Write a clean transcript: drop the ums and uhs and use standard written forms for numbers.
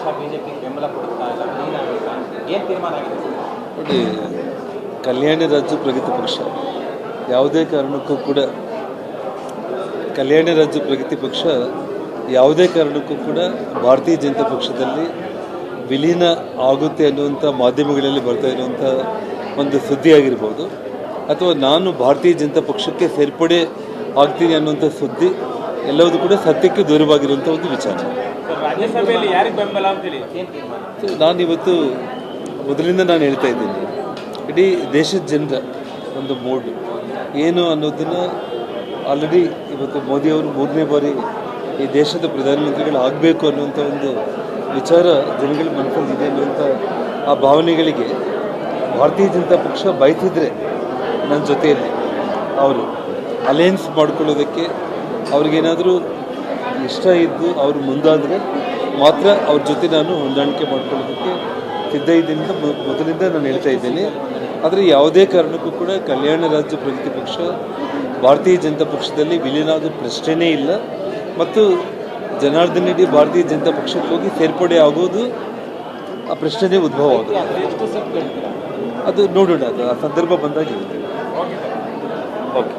ಪಕ್ಷ ಬಿಜೆಪಿ ಬೆಂಬಲ ಕೊಡುತ್ತಾ ಇಲ್ಲ ಏನಾಗುತ್ತಾ ಏನು ತೀರ್ಮಾನ ಆಗಿದೆ? ನೋಡಿ, ಕಲ್ಯಾಣ ರಾಜ್ಯ ಪ್ರಗತಿ ಪಕ್ಷ ಯಾವುದೇ ಕಾರಣಕ್ಕೂ ಕೂಡ ಭಾರತೀಯ ಜನತಾ ಪಕ್ಷದಲ್ಲಿ ವಿಲೀನ ಆಗುತ್ತೆ ಅನ್ನುವಂಥ ಮಾಧ್ಯಮಗಳಲ್ಲಿ ಬರ್ತಾ ಇರುವಂಥ ಒಂದು ಸುದ್ದಿ ಆಗಿರ್ಬೋದು, ಅಥವಾ ನಾನು ಭಾರತೀಯ ಜನತಾ ಪಕ್ಷಕ್ಕೆ ಸೇರ್ಪಡೆ ಆಗ್ತೀನಿ ಅನ್ನುವಂಥ ಸುದ್ದಿ ಎಲ್ಲವೂ ಕೂಡ ಸತ್ಯಕ್ಕೆ ದೂರವಾಗಿರುವಂಥ ಒಂದು ವಿಚಾರ. ರಾಜ್ಯಸಭೆಯಲ್ಲಿ ಯಾರಿಗೆ ಬೆಂಬಲ ಅಂತೇಳಿ ಏನು ತೀರ್ಮಾನ? ನಾನಿವತ್ತು ಮೊದಲಿಂದ ನಾನು ಹೇಳ್ತಾ ಇದ್ದೀನಿ, ಇಡೀ ದೇಶದ ಜನರ ಒಂದು ಮೂಡ್ ಏನು ಅನ್ನೋದನ್ನು ಆಲ್ರೆಡಿ ಇವತ್ತು ಮೋದಿಯವರು 3ನೇ ಬಾರಿ ಈ ದೇಶದ ಪ್ರಧಾನಮಂತ್ರಿಗಳು ಆಗಬೇಕು ಅನ್ನುವಂಥ ಒಂದು ವಿಚಾರ ಜನಗಳ ಮನಸ್ಸಲ್ಲಿದೆ ಅನ್ನುವಂಥ ಆ ಭಾವನೆಗಳಿಗೆ ಭಾರತೀಯ ಜನತಾ ಪಕ್ಷ ಬಯಸಿದರೆ ನನ್ನ ಜೊತೆಯಲ್ಲಿ ಅವರು ಅಲಯನ್ಸ್ ಮಾಡ್ಕೊಳ್ಳೋದಕ್ಕೆ ಅವ್ರಿಗೇನಾದರೂ ಇಷ್ಟ ಇದ್ದು ಅವರು ಮುಂದಾದರೆ ಮಾತ್ರ ಅವ್ರ ಜೊತೆ ನಾನು ಹೊಂದಾಣಿಕೆ ಮಾಡ್ಕೊಳ್ಳೋದಕ್ಕೆ ಸಿದ್ಧ ಇದ್ದೀನಿ ಅಂತ ಮೊದಲಿಂದ ನಾನು ಹೇಳ್ತಾ ಇದ್ದೇನೆ. ಆದರೆ ಯಾವುದೇ ಕಾರಣಕ್ಕೂ ಕೂಡ ಕಲ್ಯಾಣ ರಾಜ್ಯ ಪ್ರಗತಿ ಪಕ್ಷ ಭಾರತೀಯ ಜನತಾ ಪಕ್ಷದಲ್ಲಿ ವಿಲೀನ ಆದ ಪ್ರಶ್ನೆಯೇ ಇಲ್ಲ, ಮತ್ತು ಜನಾರ್ದನ್ ರೆಡ್ಡಿ ಭಾರತೀಯ ಜನತಾ ಪಕ್ಷಕ್ಕೆ ಹೋಗಿ ಸೇರ್ಪಡೆ ಆಗೋದು ಆ ಪ್ರಶ್ನೆನೇ ಉದ್ಭವ ಆಗುತ್ತೆ. ಅದು ನೋಡೋಣ, ಅದು ಆ ಸಂದರ್ಭ ಬಂದಾಗ ಹೇಳ್ತೇನೆ. ಓಕೆ.